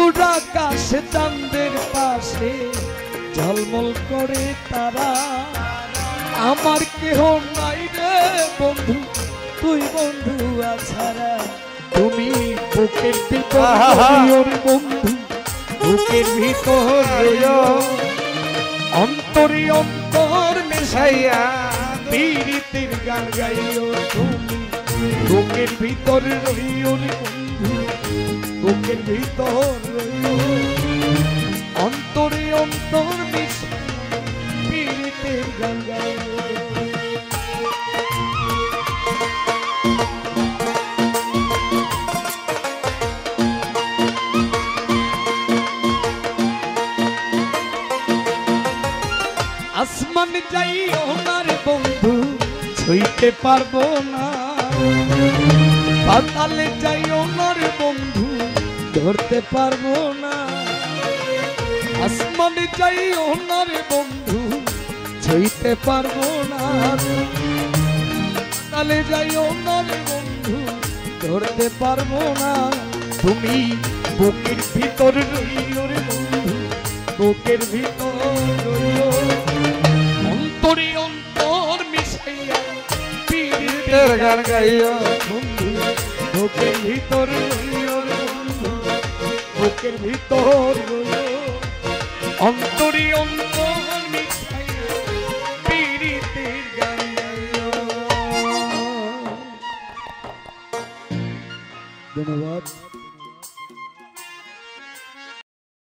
দূর আকাশে চাঁদের পাশে ঝলমল করে তারা, আমার কেহ নাই রে বন্ধু তুই বন্ধু আছাড়া। তুমি বুকের ভিতর বন্ধু, বুকের ভিতর অন্তরে অন্তর মেশাইয়া পীড়িতের গান গাইও। তুমি বুকের ভিতর রইও রে বন্ধু, বুকের ভিতর রইও অন্তরে অন্তর মিশাইয়া পীড়িতের গান গাইও। আসমান যাইও না রে বন্ধু ছুঁইতে পারবো না, পাতালে যাইও না রে বন্ধু ধরতে পারবো না। আসমান যাইও না রে বন্ধু ছুঁইতে পারবো না, পাতালে যাইও না রে বন্ধু ধরতে পারবো না। তুমি বুকের ভিতর রইও রে বন্ধু, বুকের ভিতর রইও অন্তরে অন্তর মিশাইয়া পীড়িতের গান গাইও। বন্ধু বুকের ভিতর রইও রে বন্ধু, বুকের ভিতর রইও অন্তরে অন্তর মিশাইয়া পীড়িতের গান গাইও। ধন্যবাদ।